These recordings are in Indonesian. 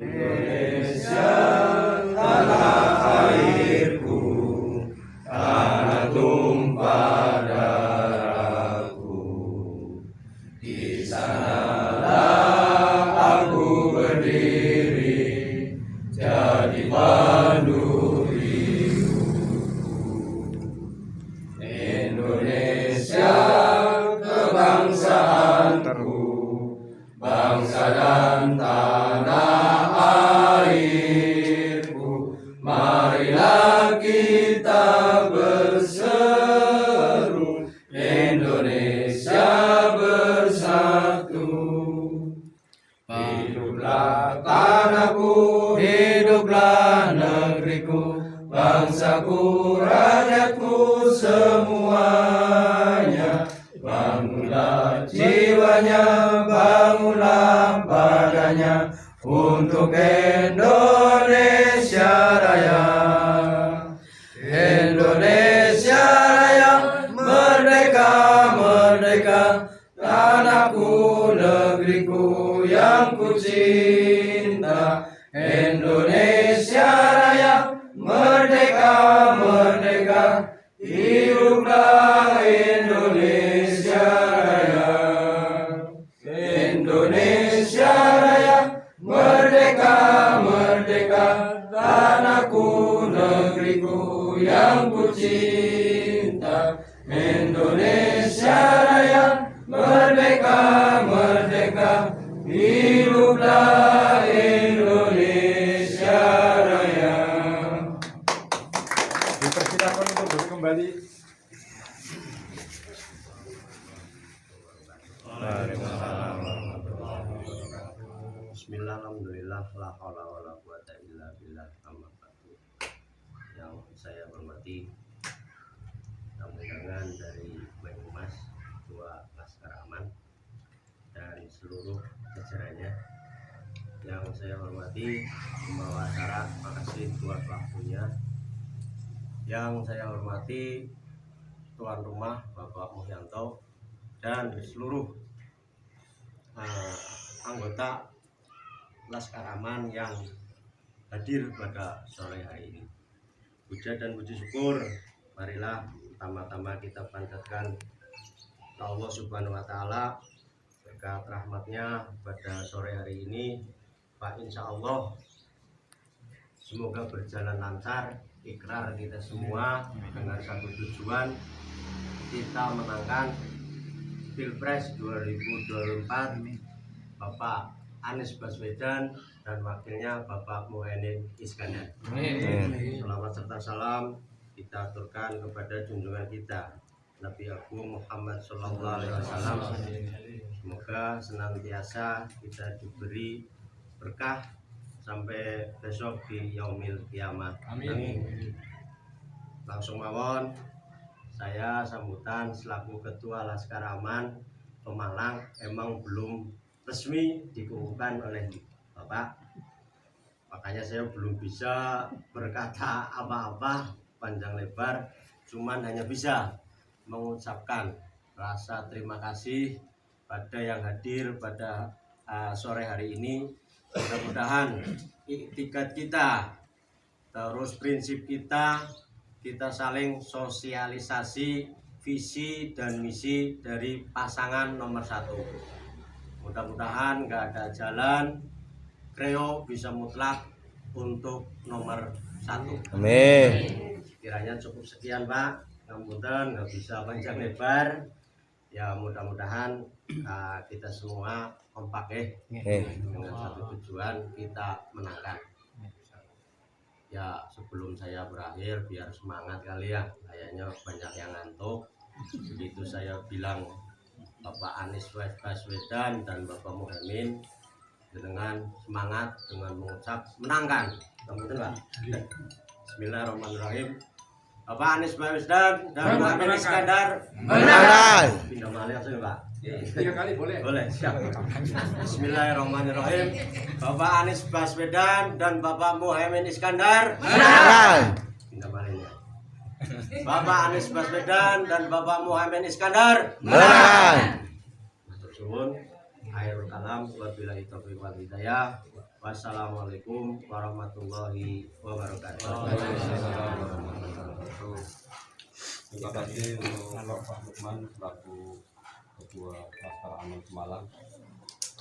Indonesia tanah airku, tanah tumpah darahku. Di sanalah aku berdiri, jadi pandu hidupku. Indonesia kebangsaanku, bangsa dan tanah airku. Marilah kita berseru, Indonesia bersatu. Hiduplah tanahku, hiduplah negeriku, bangsaku, rakyatku semuanya. Bangunlah jiwanya, bangunlah badannya, untuk Indonesia Raya. Indonesia Raya, merdeka, merdeka, tanahku, negeriku yang ku cinta. Indonesia Raya, merdeka, merdeka, hiduplah Indonesia Raya. Indonesia Raya, merdeka, merdeka, tanahku, negeriku yang ku cinta. Indonesia Raya, merdeka, merdeka, hiduplah Indonesia Raya. Dipersilakan untuk duduk kembali. Bismillah, alhamdulillah, la haula wala quwata illa billah. Amma ba'du. Yang saya hormati tamu-tamu dari Banyumas, Ketua Laskar Aman dan seluruh jajarannya. Yang saya hormati pembawa acara, makasih tuan pelakunya. Yang saya hormati tuan rumah Bapak Muhyanto dan seluruh anggota Laskar Aman yang hadir pada sore hari ini. Puja dan puji syukur marilah pertama-tama kita panjatkan Allah Subhanahu wa Ta'ala berkat rahmatnya pada sore hari ini. Pak, insya Allah semoga berjalan lancar. Ikrar kita semua dengan satu tujuan, kita menangkan Pilpres 2024 Bapak Anies Baswedan dan wakilnya Bapak Muhaimin Iskandar. Selamat serta salam kita aturkan kepada junjungan kita Nabi Agung Muhammad Sallallahu Alaihi Wasallam. Semoga senantiasa kita diberi berkah sampai besok di Yaumil Kiamat. Amin. Langsung mawon, saya sambutan selaku Ketua Laskar Aman Pemalang emang belum resmi dikukuhkan oleh Bapak, makanya saya belum bisa berkata apa-apa panjang lebar, cuman hanya bisa mengucapkan rasa terima kasih pada yang hadir pada sore hari ini. Mudah-mudahan iktikat kita, terus prinsip kita saling sosialisasi visi dan misi dari pasangan nomor 1. Mudah-mudahan nggak ada jalan Kreo bisa mutlak untuk nomor 1. Amin. Kiranya cukup sekian, Pak. Ngapunten nggak bisa panjang lebar. Ya mudah-mudahan kita semua kompak dengan satu tujuan, kita menangkan. Ya sebelum saya berakhir biar semangat kali ya, kayaknya banyak yang ngantuk. Begitu saya bilang Bapak Anies Baswedan dan Bapak Muhaimin dengan semangat dengan mengucap menangkan. Kemudian Pak. Bismillahirrahmanirrahim. Bapak Anies Baswedan dan Muhaimin Iskandar menangkan. Pindah balik langsung Pak. 3 kali boleh. Boleh, siap. Bismillahirrahmanirrahim. Bapak Anies Baswedan dan Bapak Muhaimin Iskandar menangkan. Pindah baliknya. Bapak Anies Baswedan dan Bapak Muhaimin Iskandar menang. Matur suwun, akhirul kalam, wabillahi taufiq wal hidayah. Wassalamualaikum warahmatullahi wabarakatuh. Terima kasih untuk Pak Lukman selaku Ketua Laskar Amal Pemalang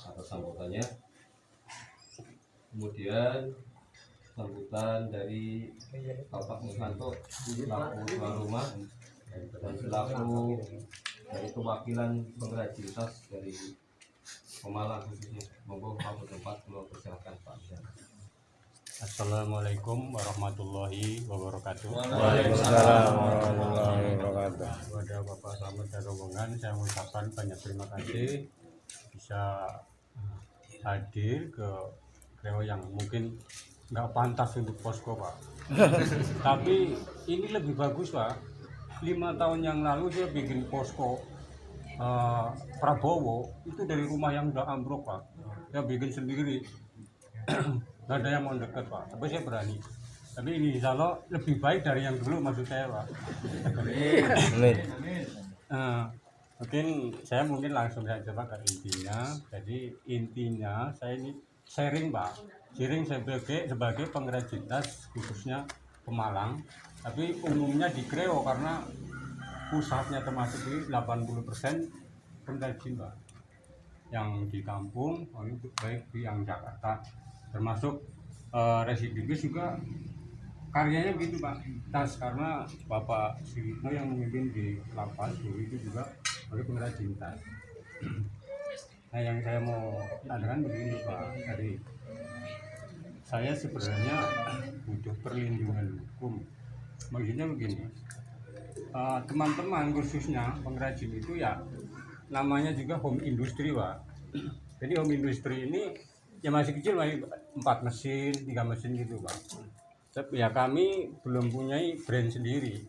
atas sambutannya. Kemudian sambutan dari Bapak Musanto selaku tuan rumah dan selaku dari kewakilan pengrajin tas dari Pemalang khususnya. Monggo Pak Tempat mempersilahkan Pak. Assalamualaikum warahmatullahi wabarakatuh. Waalaikumsalam warahmatullahi wabarakatuh. Kepada Bapak Slamet dan rombongan, saya mengucapkan banyak terima kasih bisa hadir ke Kreo yang mungkin nggak pantas untuk posko, Pak. Tapi ini lebih bagus, Pak. 5 tahun yang lalu saya bikin posko Prabowo itu dari rumah yang udah ambruk, Pak. Saya bikin sendiri. Nggak ada yang mau deket, Pak, tapi saya berani. Tapi ini insya Allah lebih baik dari yang dulu, maksud saya, Pak. Mungkin langsung saja, Pak, ke intinya. Jadi intinya saya ini sharing, Pak. Sharing sebagai pengrajin tas khususnya Pemalang, tapi umumnya di Kreo karena pusatnya termasuk di 80% pengrajin, Pak. Yang di kampung, baik di yang Jakarta, termasuk residivis juga karyanya gitu, Pak. Tas karena Bapak Sirino yang memimpin di lapas dulu itu juga sebagai pengrajin tas. Nah, yang saya mau katakan begini, Pak, dari saya sebenarnya butuh perlindungan hukum. Maksudnya begini, teman-teman khususnya pengrajin itu ya namanya juga home industry, Pak. Jadi home industry ini ya masih kecil, masih 4 mesin, 3 mesin gitu, Pak. Ya kami belum punyai brand sendiri.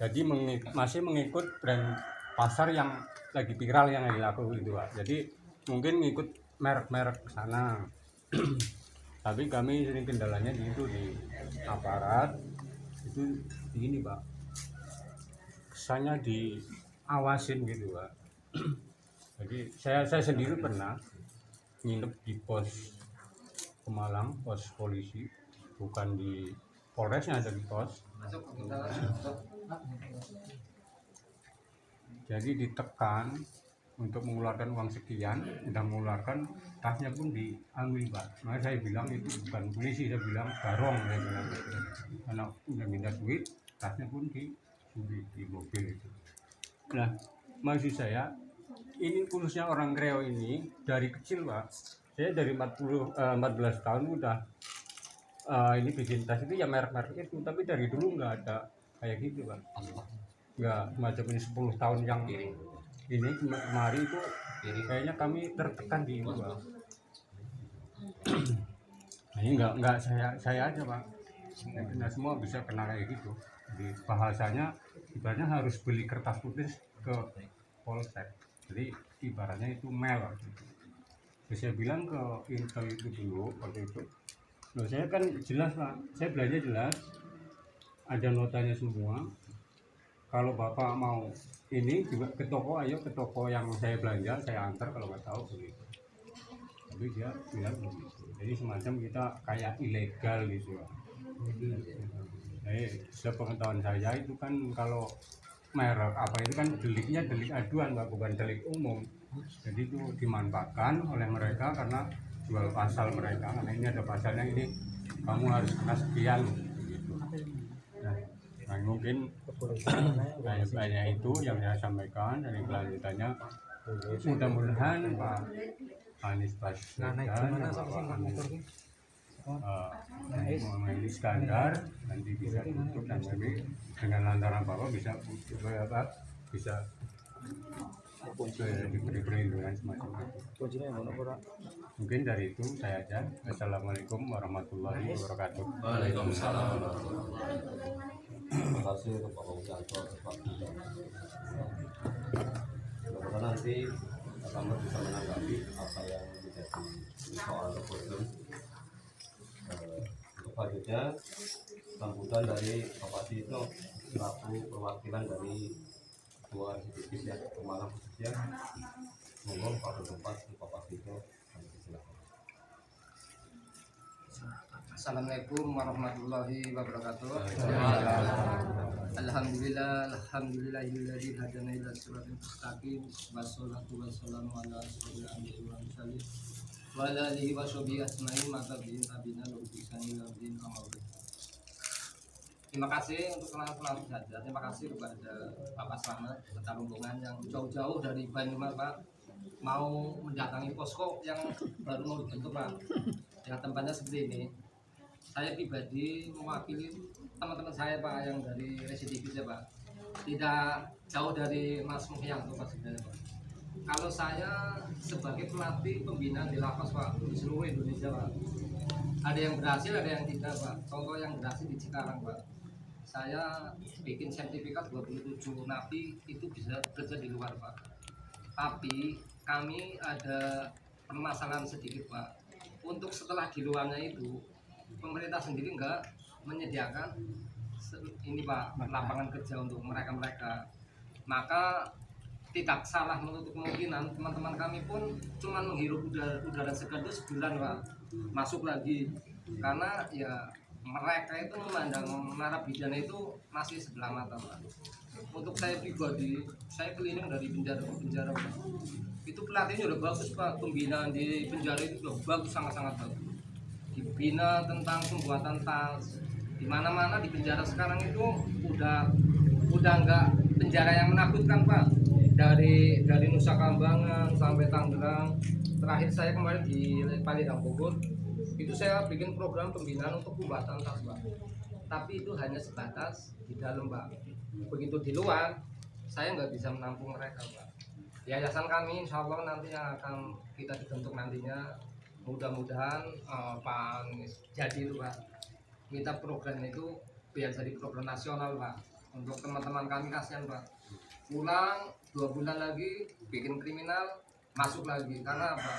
Jadi masih mengikut brand pasar yang lagi viral yang dilakukan gitu, Pak. Jadi mungkin ngikut merek-merek sana. Tapi kami sering kendalanya di aparat itu begini, Pak. Kesannya diawasin gitu, Pak. Jadi saya sendiri pernah nginep di pos Pemalang, pos polisi, bukan di Polresnya, ada di pos. Jadi ditekan untuk mengeluarkan uang sekian, sudah mengeluarkan, tasnya pun diambil, Pak. Makanya saya bilang itu bukan polisi, saya bilang garong, saya bilang gitu. Karena udah minta duit, tasnya pun di mobil itu. Nah, maksud saya ini khususnya orang Kreo ini dari kecil, Pak. Saya dari 14 tahun udah ini bikin tas itu ya merek-merek itu, tapi dari dulu nggak ada kayak gitu, Pak. Nggak semacam ini 10 tahun yang ini kemarin itu kayaknya kami tertekan di itu, Pak. Nah, ini nggak saya aja, Pak. Nah, semua bisa kena kayak gitu. Jadi bahasanya ibaratnya harus beli kertas putih ke polsek. Jadi ibaratnya itu mel. Saya bilang ke Intel itu dulu waktu itu. Loh, saya kan jelas, Pak. Saya belanja jelas. Ada notanya semua. Kalau Bapak mau ini juga ke toko, ayo ke toko yang saya belanja, saya antar kalau nggak tahu begitu. Tapi dia bilang begitu. Jadi semacam kita kayak ilegal gitu, Pak. Jadi sepengetahuan saya itu kan kalau merek apa itu kan deliknya delik aduan, Pak, bukan delik umum. Jadi itu dimanfaatkan oleh mereka karena jual pasal mereka, karena ini ada pasalnya, ini kamu harus kena sekian gitu. Nah, mungkin banyak itu yang saya sampaikan. Dari kelanjutannya mudah-mudahan Pak Anies Baswedan, Muhammad Iskandar nanti bisa tutup dan dengan lantaran Bapak bisa diberi perlindungan semacam itu. Mungkin dari itu saya aja. Assalamualaikum warahmatullahi wabarakatuh. Waalaikumsalam. Terima kasih untuk Bapak Musanto, Pak. Semoga nanti akan bisa menanggapi apa yang menjadi soal atau problem. Untuk selanjutnya sambutan dari Bapak Tito selaku perwakilan dari Ketua Residivis ya Pemalang khususnya. Monggo Pak Tempat Bapak Tito, kami silakan. Assalamualaikum warahmatullahi wabarakatuh. Alhamdulillahilladzi hadana ila siratal mustaqim. Wassalatu wassalamu ala asyrofil anbiya'i wal mursalin wa ala alihi washabihi ajmain maka bin nabiyina lubisan ila amal. Terima kasih untuk kenal saja. Terima kasih kepada Bapak Slamet serta rombongan yang jauh-jauh dari Banyumas, Pak, mau mendatangi posko yang baru mau dibentuk, Pak. Yang tempatnya seperti ini. Saya pribadi mewakili teman-teman saya, Pak, yang dari residivis ya, Pak. Tidak jauh dari Mas Muhyanto, Pak, sebenarnya, Pak. Kalau saya sebagai pelatih pembinaan di lapas, Pak, di seluruh Indonesia, Pak. Ada yang berhasil, ada yang tidak, Pak. Contoh yang berhasil di Cikarang, Pak. Saya bikin sertifikat 27 napi itu bisa kerja di luar, Pak. Tapi kami ada permasalahan sedikit, Pak. Untuk setelah di luarnya itu pemerintah sendiri enggak menyediakan ini, Pak, lapangan kerja untuk mereka. Maka tidak salah menutup kemungkinan teman-teman kami pun cuma menghirup udara segar itu sebulan, Pak, masuk lagi, karena ya mereka itu memandang narapidana itu masih sebelah mata, Pak. Untuk saya pribadi, saya keliling dari penjara ke penjara, Pak. Itu pelatihnya udah bagus, Pak. Pembinaan di penjara itu udah bagus, sangat-sangat bagus. Dibina tentang pembuatan tas. Di mana-mana di penjara sekarang itu udah nggak penjara yang menakutkan, Pak. Dari Nusa Kambangan sampai Tangerang. Terakhir saya kemarin di Palembang Bogor, itu saya bikin program pembinaan untuk pembuatan tas, Pak. Tapi itu hanya sebatas di dalam, Pak. Begitu di luar, saya nggak bisa menampung mereka, Pak. Yayasan kami insya Allah nanti yang akan kita dibentuk nantinya, mudah-mudahan Pak jadi itu, Pak, kita program itu biar jadi program nasional, Pak. Untuk teman-teman kami kasihan, Pak, pulang 2 bulan lagi bikin kriminal, masuk lagi, karena apa,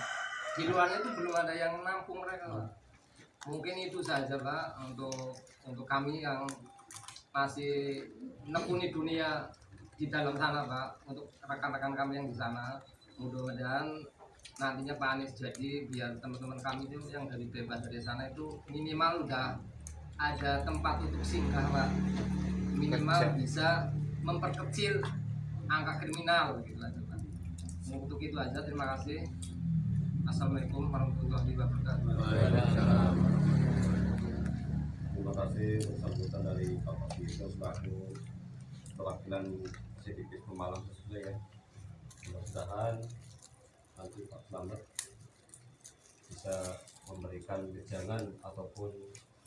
di luarnya itu belum ada yang menampung mereka, Pak. Mungkin itu saja, Pak, untuk kami yang masih nekuni dunia di dalam sana, Pak. Untuk rekan-rekan kami yang di sana, mudah-mudahan nantinya Pak Anies jadi biar teman-teman kami itu yang dari bebas dari sana itu minimal udah ada tempat untuk singgah, Pak. Minimal bisa memperkecil angka kriminal gitu aja, Pak. Untuk itu aja, terima kasih. Assalamualaikum warahmatullahi wabarakatuh. Terima kasih sambutan dari Bapak Bito selaku perwakilan residivis Pemalang khususnya, ya. Mudah-mudahan nanti Pak Slamet bisa memberikan wejangan ataupun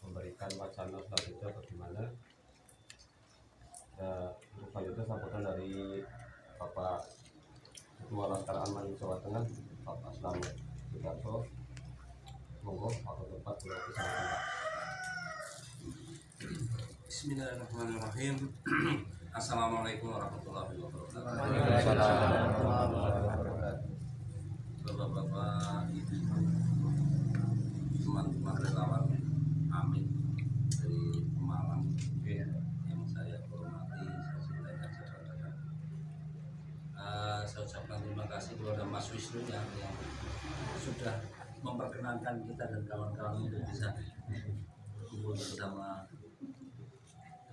memberikan wacana selanjutnya bagaimana. Untuk selanjutnya sambutan dari Bapak Ketua Laskar Aman Jawa Tengah, Bapak Slamet Sudarso. Monggo waktu tempat boleh disampaikan, Pak. Bismillahirrahmanirrahim. Assalamualaikum warahmatullahi wabarakatuh. Bapak-bapak, ibu, teman-teman relawan Amin dari Pemalang yang saya hormati, saya cintai dan saya banggakan. Saya ucapkan terima kasih kepada Mas Wisnu yang sudah memperkenankan kita dan kawan-kawan untuk bisa berkumpul bersama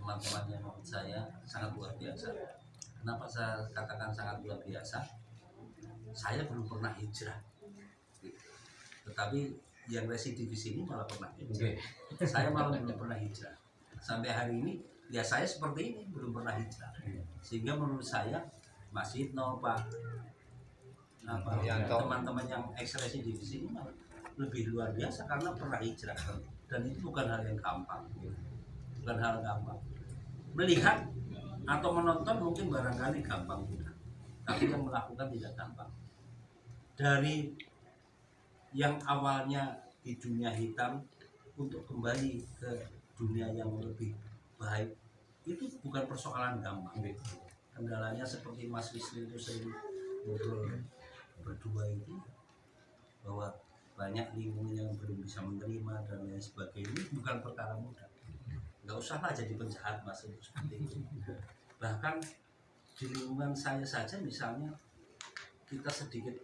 teman-teman yang menurut saya sangat luar biasa. Kenapa saya katakan sangat luar biasa? Saya belum pernah hijrah, tetapi yang residivis ini malah pernah hijrah. Saya malah belum pernah hijrah. Sampai hari ini ya saya seperti ini, belum pernah hijrah. Sehingga menurut saya Mas Hitno, Pak, teman-teman yang ex-residivis ini malah lebih luar biasa karena pernah hijrah. Dan itu bukan hal yang gampang. Bukan hal gampang. Melihat atau menonton mungkin barangkali gampang juga, tapi yang melakukan tidak gampang. Dari yang awalnya di dunia hitam untuk kembali ke dunia yang lebih baik itu bukan persoalan gampang. Kendalanya seperti Mas Wisnu itu sering ngobrol berdua itu, bahwa banyak lingkungan yang belum bisa menerima dan lain sebagainya. Ini bukan perkara mudah. Nggak usahlah jadi penjahat, Mas, itu seperti itu. Bahkan di lingkungan saya saja misalnya kita sedikit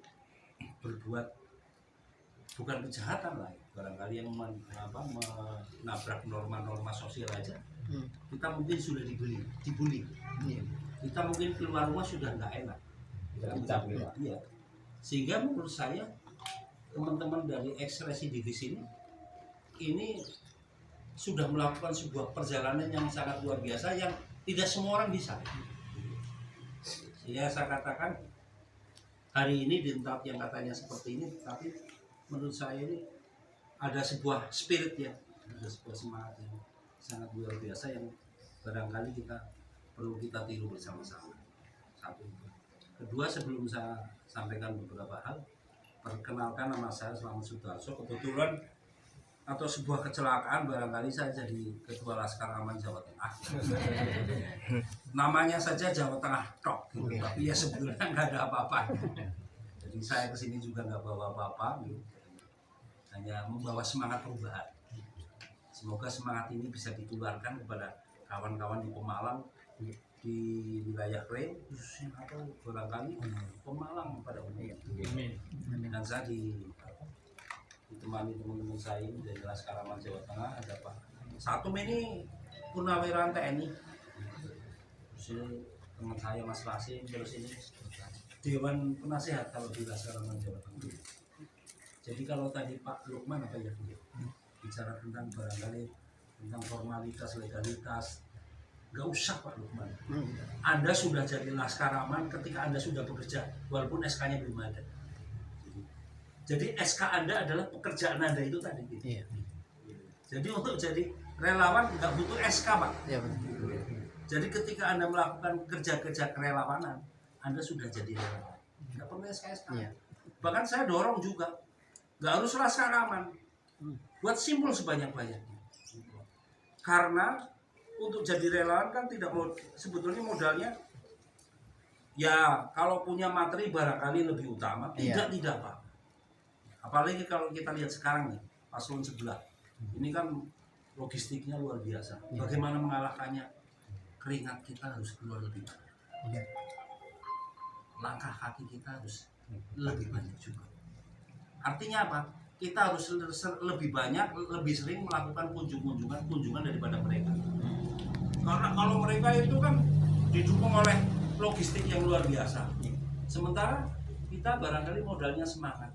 berbuat bukan kejahatan lah, barangkali yang menabrak norma-norma sosial aja, kita mungkin sudah dibully. Kita mungkin keluar rumah sudah nggak enak. Iya. Sehingga menurut saya teman-teman dari ex-residivis ini sudah melakukan sebuah perjalanan yang sangat luar biasa yang tidak semua orang bisa. Sehingga saya katakan hari ini di tempat yang katanya seperti ini, tapi menurut saya ini ada sebuah spirit ya, ada sebuah semangat yang sangat luar biasa yang barangkali kita perlu kita tiru bersama-sama. Satu. Kedua, sebelum saya sampaikan beberapa hal, perkenalkan nama saya Slamet Sudarso. Kebetulan atau sebuah kecelakaan barangkali saya jadi Ketua Laskar Aman Jawa Tengah. Namanya saja Jawa Tengah tok, gitu. Tapi ya sebetulnya nggak ada apa-apa. Jadi saya kesini juga nggak bawa apa-apa, gitu. Hanya membawa semangat perubahan. Semoga semangat ini bisa ditularkan kepada kawan-kawan di Pemalang, di wilayah Kre, khususnya atau barangkali Pemalang pada umumnya. Dan saya ditemani teman-teman saya dari Laskar Aman Jawa Tengah, ada Pak Satu ini Purnawirawan TNI, terus ini teman saya Mas Rasim, terus ini Dewan Penasehat kalau di Laskar Aman Jawa Tengah. Jadi kalau tadi Pak Lukman apa ya bicara tentang barangkali tentang formalitas, legalitas, nggak usah Pak Lukman. Anda sudah jadi Laskar Aman ketika Anda sudah bekerja, walaupun SK-nya belum ada. Jadi SK Anda adalah pekerjaan Anda itu tadi. Gitu. Iya. Jadi untuk jadi relawan nggak butuh SK Pak. Iya, betul. Jadi ketika Anda melakukan kerja-kerja kerelawanan, Anda sudah jadi relawan. Nggak perlu SK. Iya. Bahkan saya dorong juga, nggak harus Laskar Aman. Buat simpul sebanyak-banyaknya. Karena untuk jadi relawan kan tidak mau, sebetulnya modalnya ya kalau punya materi barangkali lebih utama, tidak Pak. Apalagi kalau kita lihat sekarang nih, paslon sebelah. Ini kan logistiknya luar biasa. Bagaimana mengalahkannya? Keringat kita harus keluar lebih banyak. Langkah kaki kita harus lebih banyak juga. Artinya apa? Kita harus lebih banyak, lebih sering melakukan kunjungan daripada mereka. Karena kalau mereka itu kan didukung oleh logistik yang luar biasa. Sementara kita barangkali modalnya semangat.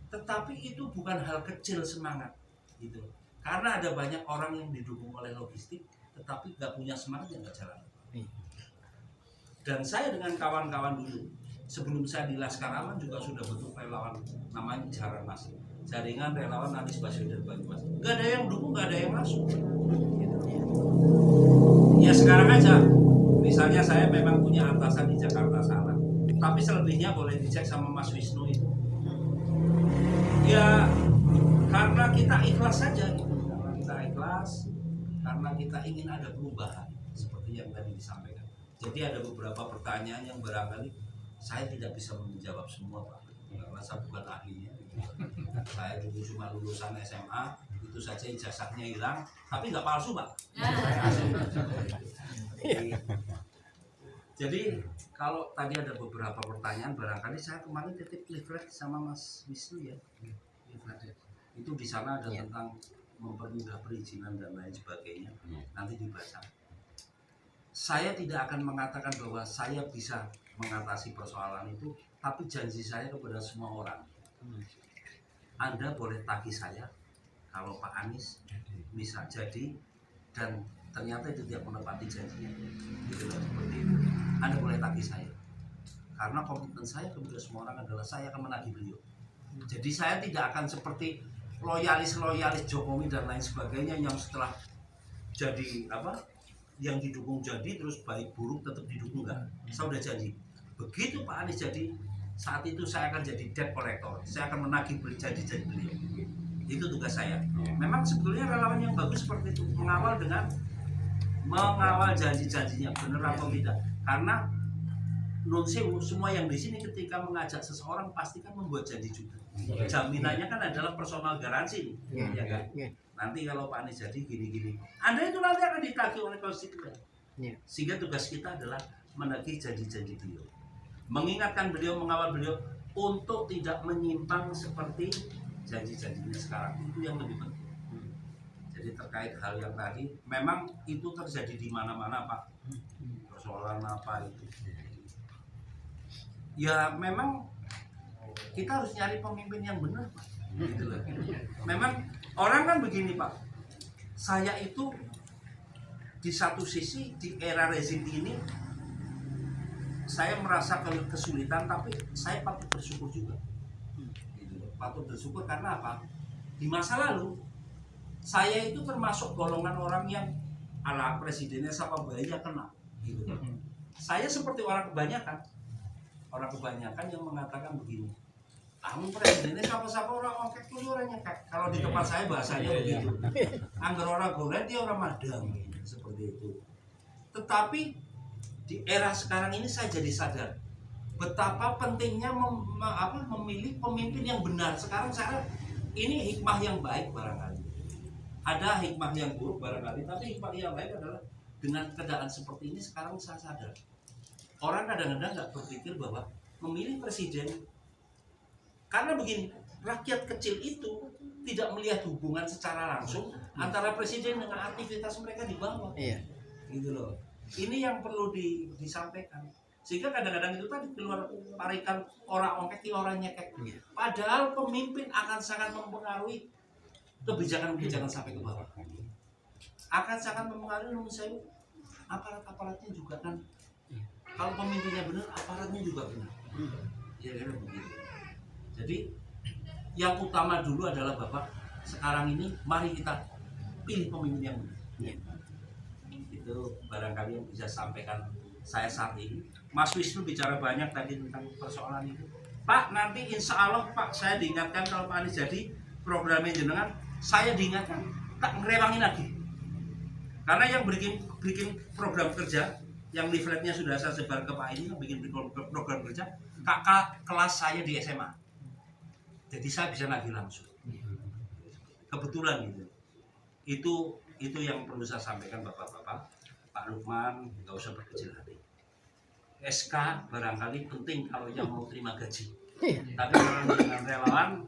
Tetapi itu bukan hal kecil semangat, gitu. Karena ada banyak orang yang didukung oleh logistik, tetapi nggak punya semangat yang nggak jalan. Dan saya dengan kawan-kawan dulu, sebelum saya di Laskar Aman juga sudah bentuk relawan, namanya Jaringan Relawan Anies Baswedan Banyumas. Nggak ada yang dukung, nggak ada yang masuk. Gitu. Ya sekarang aja, misalnya saya memang punya atasan di Jakarta sana, tapi selebihnya boleh dicek sama Mas Wisnu itu. Ya karena kita ikhlas saja gitu. Karena kita ikhlas, karena kita ingin ada perubahan seperti yang tadi disampaikan. Jadi ada beberapa pertanyaan yang barangkali saya tidak bisa menjawab semua Pak, karena saya bukan ahlinya. Saya dulu cuma lulusan SMA, itu saja ijazahnya hilang, tapi nggak palsu Pak. Jadi kalau tadi ada beberapa pertanyaan, barangkali saya kemarin titip leaflet sama Mas Wisnu ya. Itu di sana ada tentang mempermudah perizinan dan lain sebagainya. Nanti dibaca. Saya tidak akan mengatakan bahwa saya bisa mengatasi persoalan itu, tapi janji saya kepada semua orang. Anda boleh tagih saya kalau Pak Anies bisa jadi dan ternyata itu tidak menepati janjinya. Gitu loh, seperti itu. Anda boleh tagih saya. Karena komitmen saya kepada semua orang adalah saya akan menagih beliau. Jadi saya tidak akan seperti loyalis Jokowi dan lain sebagainya yang setelah jadi yang didukung jadi terus baik buruk tetap didukung enggak. Saya sudah janji. Begitu Pak Anies jadi, saat itu saya akan jadi debt collector. Saya akan menagih janji-janji beliau. Itu tugas saya. Memang sebetulnya relawan yang bagus seperti itu, mengawal janji-janjinya benar atau tidak. Karena non sewu semua yang di sini ketika mengajak seseorang pasti kan membuat janji juga. Jaminannya kan adalah personal garansi, ya kan? Nanti kalau Pak Anies jadi gini-gini, Anda itu nanti akan ditagih oleh konstituen. Sehingga tugas kita adalah menagih janji-janji beliau, mengingatkan beliau, mengawal beliau untuk tidak menyimpang seperti janji-janjinya sekarang itu yang lebih penting. Jadi terkait hal yang tadi, memang itu terjadi di mana-mana Pak. Persoalan apa itu? Ya memang kita harus nyari pemimpin yang benar Pak. Gitu loh. Memang orang kan begini Pak. Saya itu di satu sisi di era rezim ini saya merasa kesulitan, tapi saya patut bersyukur juga. Gitu. Patut bersyukur karena apa? Di masa lalu saya itu termasuk golongan orang yang ala presidennya siapa bayinya kena. Gitu. Saya seperti orang kebanyakan yang mengatakan begini. Kamu presidennya siapa-siapa orang ongkek tuh orang nyekek. Kalau di tempat saya bahasanya begitu. Angger orang goreng dia orang madang, seperti itu. Tetapi di era sekarang ini saya jadi sadar betapa pentingnya memilih pemimpin yang benar. Sekarang saya ini hikmah yang baik barangkali. Ada hikmah yang buruk barangkali, tapi hikmah yang baik adalah dengan keadaan seperti ini sekarang saya sadar. Orang kadang-kadang nggak berpikir bahwa memilih presiden karena begini, rakyat kecil itu tidak melihat hubungan secara langsung antara presiden dengan aktivitas mereka di bawah. Iya. Gitu loh. Ini yang perlu disampaikan. Sehingga kadang-kadang itu tadi keluar tarikan orang ongkek orang nyekek. Padahal pemimpin akan sangat mempengaruhi kebijakan-kebijakan sampai ke bawah. Akan sangat mempengaruhi menurut saya aparat-aparatnya juga kan. Kalau pemimpinnya benar, aparatnya juga benar. Ya kan begitu. Jadi yang utama dulu adalah Bapak sekarang ini mari kita pilih pemimpin yang benar. Itu barangkali yang bisa sampaikan saya saat ini. Mas Wisnu bicara banyak tadi tentang persoalan itu. Pak, nanti insya Allah Pak saya diingatkan kalau Pak Anies jadi programnya jenengan, saya diingatkan tak ngerewangin lagi. Karena yang bikin program kerja yang leafletnya sudah saya sebar ke Pak ini yang bikin program kerja kakak kelas saya di SMA. Jadi saya bisa nagih langsung. Kebetulan gitu. Itu yang perlu saya sampaikan Bapak-bapak. Pak Lukman nggak usah berkecil hati. SK barangkali penting kalau yang mau terima gaji. Tapi kalau dengan relawan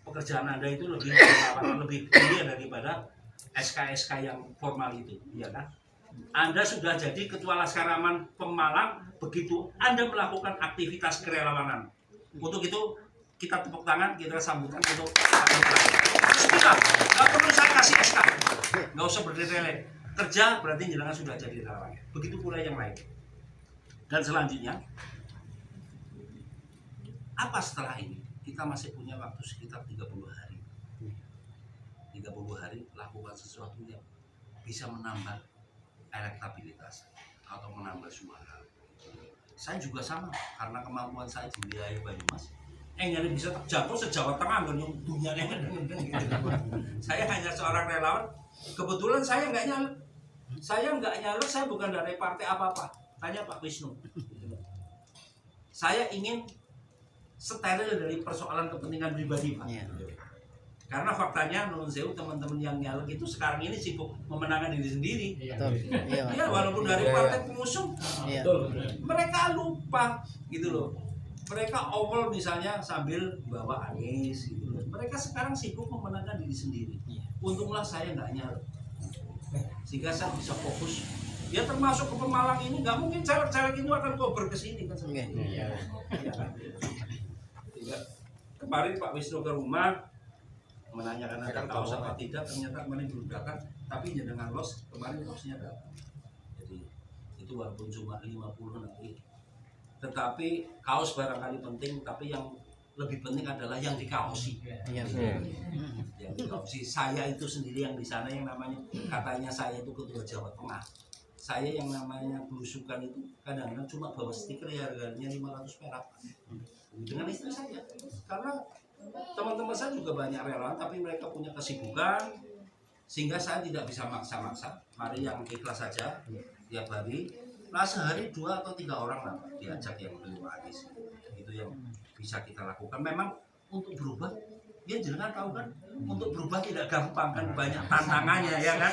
pekerjaan Anda itu lebih tinggi daripada SK-SK yang formal itu, ya kan? Anda sudah jadi Ketua Laskar Aman Pemalang, begitu Anda melakukan aktivitas kerelawanan. Untuk itu kita tepuk tangan, kita sambutkan untuk kita. Nggak perlu saya kasih SK, nggak usah berdiri kerja berarti jenengan sudah jadi relawan. Begitu pula yang lain. Dan selanjutnya, apa setelah ini? Kita masih punya waktu sekitar 30 hari. 30 hari lakukan sesuatu yang bisa menambah elektabilitas atau menambah suara. Saya juga sama, karena kemampuan saya di wilayah Banyumas, nyari bisa terjangkau se-Jawa Tengah dan dunia yang gitu. Saya hanya seorang relawan. Kebetulan saya nggak nyalek. Saya bukan dari partai apa-apa. Tanya Pak Wisnu. Saya ingin steril dari persoalan kepentingan pribadi Pak. Karena faktanya menurut saya teman-teman yang nyalek itu sekarang ini sibuk memenangkan diri sendiri. Ya walaupun dari partai pengusung, mereka lupa gitu loh. Mereka overall misalnya sambil bawa Anies gitu loh. Mereka sekarang sibuk memenangkan diri sendiri. Untunglah saya nggak nyalek. Sehingga saya bisa fokus. Ya termasuk ke Pemalang ini nggak mungkin caleg-caleg itu akan kober ke sini kan seperti ya, kan? Kemarin Pak Wisnu ke rumah menanyakan ada kaos apa tidak, ternyata kemarin belum datang, tapi jenengan los kemarin kaosnya datang. Jadi itu walaupun cuma 50 nanti, tetapi kaos barangkali penting, tapi yang lebih penting adalah yang dikaosi. Yang dikaosi. Saya itu sendiri yang di sana yang namanya katanya saya itu Ketua Jawa Tengah. Saya yang namanya belusukan itu kadang-kadang cuma bawa stiker ya harganya 500 perak dengan istri saya. Karena teman-teman saya juga banyak relawan, tapi mereka punya kesibukan sehingga saya tidak bisa maksa-maksa. Mari yang ikhlas saja tiap hari. Nah sehari 2 atau 3 orang lah diajak yang lebih Anies. Itu yang bisa kita lakukan. Memang untuk berubah, ya jangan tahu kan, untuk berubah tidak gampang kan, banyak tantangannya ya kan.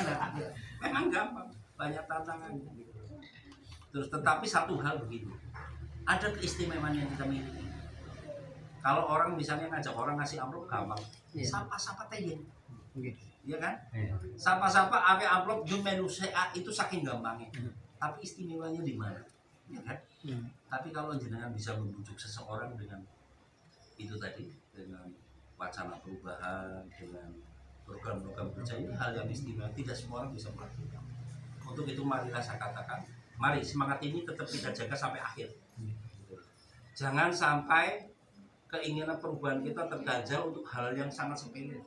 Memang gampang, banyak tantangannya. Terus tetapi satu hal begini, ada keistimewaan yang kita miliki. Kalau orang misalnya ngajak orang ngasih amplop gampang, Iya. Sapa-sapa teyen. Nggih. Iya kan? Iya. Sapa-sapa ame amplop di menu CA itu saking gampangnya. Tapi istimewanya di mana? Ya kan? Tapi kalau jenengan bisa membujuk seseorang dengan itu tadi, dengan wacana perubahan, dengan program-program kerja, ini hal yang istimewa, tidak semua orang bisa melakukan. Untuk itu marilah saya katakan, mari semangat ini tetap kita jaga sampai akhir. Jangan sampai keinginan perubahan kita terganjal untuk hal yang sangat sepele.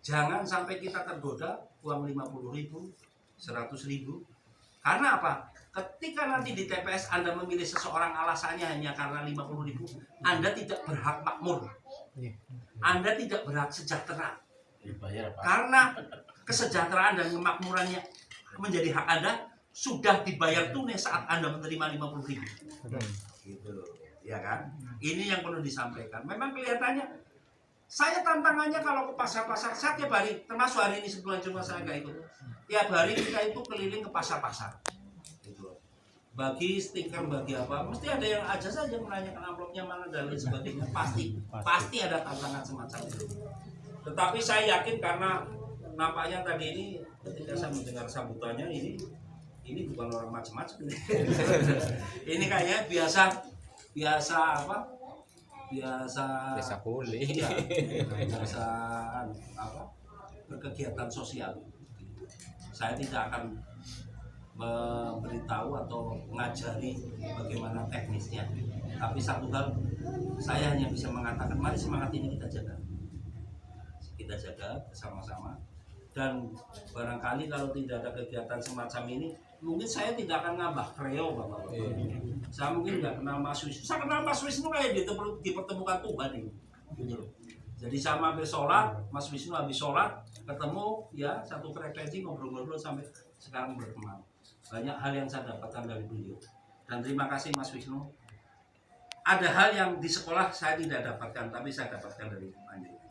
Jangan sampai kita tergoda uang 50.000, 100.000. Karena apa? Ketika nanti di TPS Anda memilih seseorang alasannya hanya karena 50.000, Anda tidak berhak makmur. Anda tidak berhak sejahtera. Karena kesejahteraan dan kemakmurannya menjadi hak Anda sudah dibayar tunai saat Anda menerima 50.000. Gitu, ya kan? Ini yang perlu disampaikan. Memang kelihatannya saya tantangannya kalau ke pasar-pasar, saya tiap hari, termasuk hari ini sebulan cuma saya nggak ikut. Tiap hari kita itu keliling ke pasar-pasar. Gitu. Bagi stiker, bagi apa, mesti ada yang aja saja menanyakan amplopnya mana dan lain sebagainya. Pasti ada tantangan semacam itu. Tetapi saya yakin karena nampaknya tadi ini ketika saya mendengar sambutannya ini bukan orang macam-macam. Ini kayaknya biasa apa? Biasa boleh. Iya, biasa apa? Berkegiatan sosial. Saya tidak akan memberitahu atau mengajari bagaimana teknisnya. Tapi satu hal, saya hanya bisa mengatakan, mari semangat ini kita jaga. Kita jaga bersama-sama. Dan barangkali kalau tidak ada kegiatan semacam ini, mungkin saya tidak akan nambah kreo, Bapak-Bapak. Saya mungkin nggak kenal Mas Wisnu. Saya kenal Mas Wisnu kayak dipertemukan Tuhan ini. Jadi saya mampir sholat, Mas Wisnu habis sholat, ketemu ya satu frekuensi ngobrol-ngobrol sampai sekarang berteman. Banyak hal yang saya dapatkan dari beliau. Dan terima kasih Mas Wisnu. Ada hal yang di sekolah saya tidak dapatkan, tapi saya dapatkan dari panjenengan.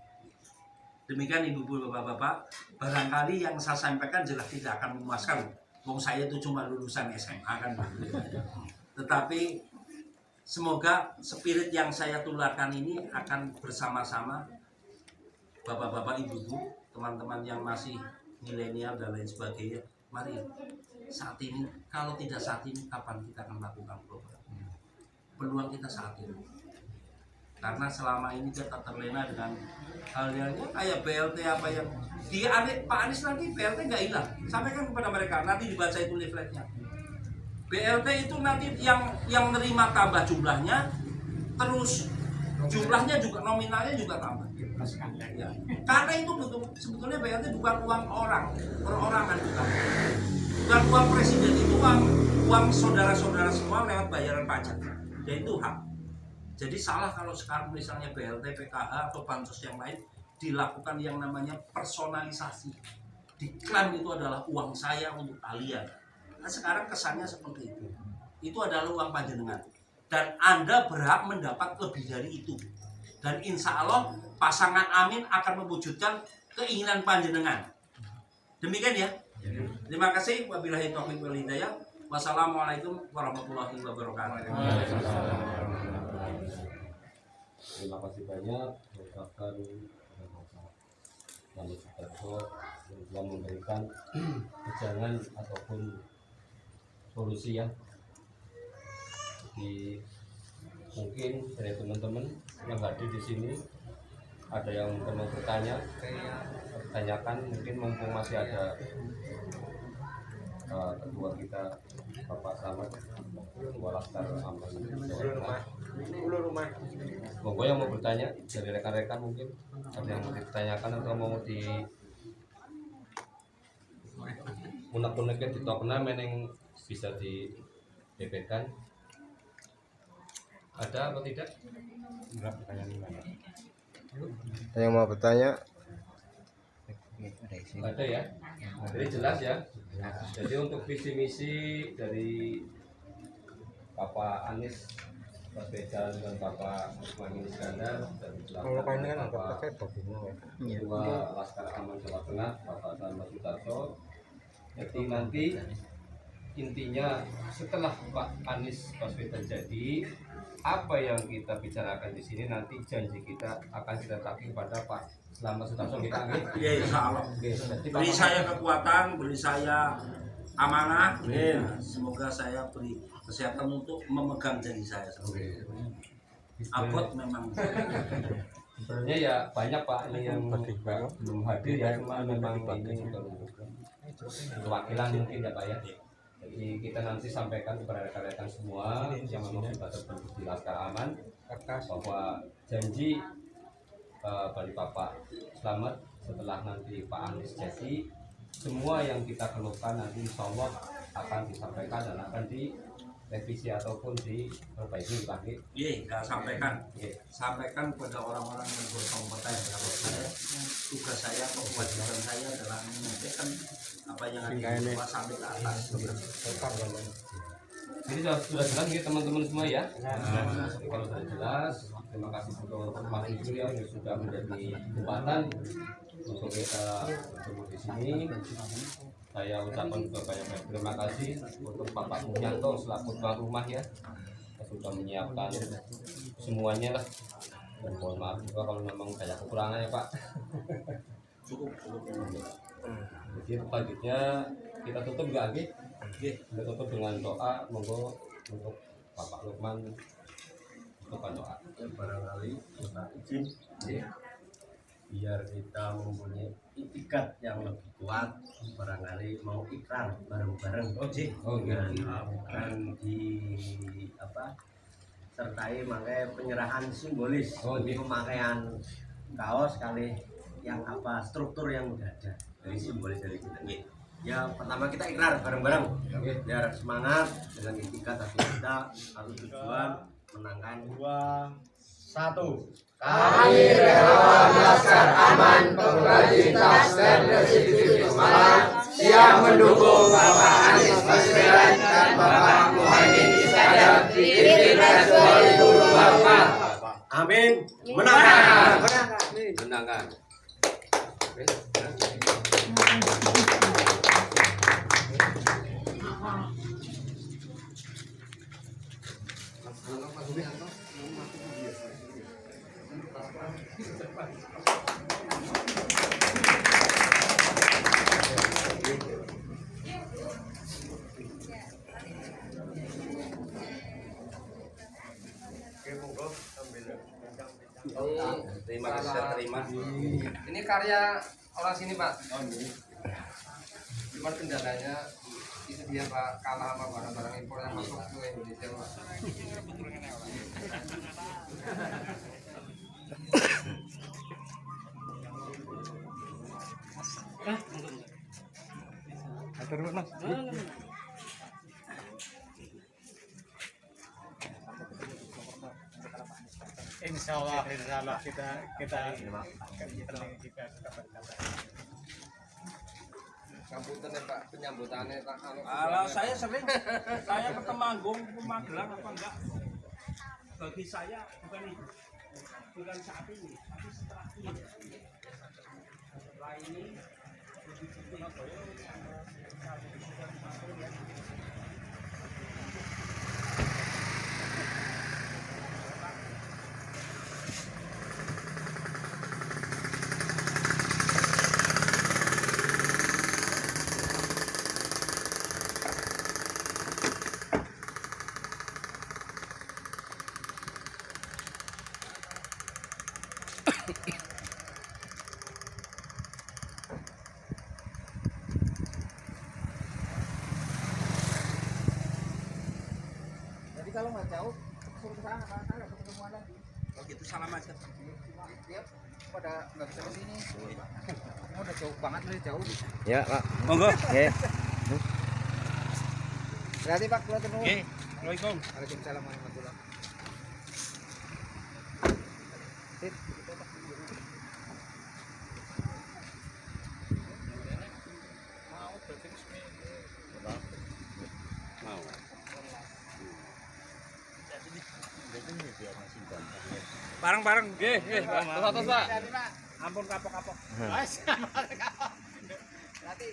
Demikian ibu-ibu, bapak-bapak, barangkali yang saya sampaikan jelas tidak akan memuaskan. Wong saya itu cuma lulusan SMA kan. Tetapi semoga spirit yang saya tularkan ini akan bersama-sama bapak-bapak, ibu-ibu, teman-teman yang masih milenial dan lain sebagainya. Mari saat ini, kalau tidak saat ini, kapan kita akan melakukan program? Peluang kita saat ini. Karena selama ini kita terlena dengan hal-halnya kayak BLT apa yang Pak Anies nanti BLT nggak hilang. Sampaikan kepada mereka, nanti dibaca itu leafletnya. BLT itu nanti yang nerima tambah jumlahnya, terus jumlahnya juga nominalnya juga tambah. Ya. Karena itu sebetulnya BLT bukan uang orang, perorangan bukan uang presiden, itu uang saudara-saudara semua lewat bayaran pajak. Dan itu hak. Jadi salah kalau sekarang misalnya BLT, PKH atau bansos yang lain dilakukan yang namanya personalisasi. Diklaim itu adalah uang saya untuk kalian. Nah, sekarang kesannya seperti itu. Itu adalah uang panjenengan. Dan Anda berhak mendapat lebih dari itu. Dan insya Allah pasangan Amin akan mewujudkan keinginan panjenengan. Demikian ya. Terima kasih. Wabillahi taufiq wal hidayah. Wassalamualaikum warahmatullahi wabarakatuh. Terima kasih banyak mengucapkan Lalu Sudarso yang memberikan wejangan ataupun solusi ya. Jadi mungkin dari teman-teman yang hadir di sini ada yang mau bertanyakan, mungkin mumpung masih ada ketua kita Bapak Samad, Ketua Laskar Aman Rumah. Monggo yang mau bertanya dari rekan-rekan, mungkin ada yang mau ditanyakan atau mau di unek-uneknya ditokna meneng bisa dibebetkan. Ada atau tidak? Enggak, Ada yang mau bertanya? Ada ya. Jadi jelas ya. Jadi untuk visi misi dari Bapak Anies Baswedan dan Bapak Muhaimin Iskandar dari belakang Bapak Ketua Laskar Aman Jawa Tengah Bapak Samad Sudarso. Jadi nanti intinya setelah Pak Anies Baswedan jadi, apa yang kita bicarakan di sini nanti janji kita akan kita tagih kepada Pak Slamet Sutarso kita nggih. Ya insya Allah. Oke, jadi Beri Pak- saya kekuatan, beri saya amanah. Nah, semoga saya beri kesehatan untuk memegang janji saya. Abot memang. sebenarnya ya banyak Pak ini yang belum hadir ya, cuma memang ini perwakilan mungkin ya Pak ya. Jadi kita nanti sampaikan kepada rekan-rekan semua yang memang sudah terbentuk di Laskar Aman bahwa janji dari Bapak Slamet setelah nanti Pak Anies jadi semua yang kita keluhkan nanti insya Allah akan disampaikan dan akan direvisi ataupun diperbaiki lagi. Iya, sampaikan. Oke. Sampaikan kepada orang-orang yang berkompeten. Kalau saya, tugas saya atau kewajiban saya adalah menyampaikan apa yang ada di bawah sampai ke atas. Jadi sudah jelas nih teman-teman semua ya. Jadi kalau sudah jelas, terima kasih untuk Mas Yusri yang sudah menjadi jembatan untuk kita bertemu di sini. Saya ucapkan juga banyak terima kasih untuk Bapak Muhyanto selaku tuan rumah ya, yang sudah menyiapkan semuanya lah. Dan mohon maaf juga kalau memang banyak kekurangan ya Pak. Cukup. Jadi selanjutnya kita tutup nggak Agi? Kita tutup dengan doa, monggo untuk Bapak Lukman untuk doa. Barangkali kita izin biar kita mempunyai itikat yang lebih kuat, barangkali mau ikrar bareng-bareng dan di apa sertai pakai penyerahan simbolis pemakaian kaos kali yang apa struktur yang udah ada dari simbolis dari kita. Ya pertama kita ikrar bareng-bareng biar semangat dengan itikat hati kita satu tujuan menangkan 2, 1. Kami relawan Laskar Aman pengrajin tas dan residu Malang siap mendukung Bapak Anies Baswedan dan Bapak Muhaimin Iskandar di Pilpres 2024. Amin. Menangkan. Menangkan. Terima kasih terima. Ini karya orang sini Pak. Cuman kendalanya itu dia Pak kalah sama barang-barang impor yang masuk ke Indonesia Pak. Insya Allah kita Kampunten ya Pak penyambutannya Pak. Kalau saya sering, saya ke Temanggung, ke Magelang apa enggak? Bagi saya bukan saat ini, tapi setelah ini. Setelah ini Jadi kalau nggak jauh suruh ke sana Pak, ada ketemuan lagi. kalau gitu salam aja. Dia pada nggak bisa ke sini. Ini udah jauh banget nih jauh. Ya, Pak. Monggo. Oke. Berarti Pak keluar dulu. Oke, Assalamualaikum. Waalaikumsalam warahmatullahi. Sip. Bareng-bareng. Nggih, Terus Pak. Ampun kapok-kapok. Berarti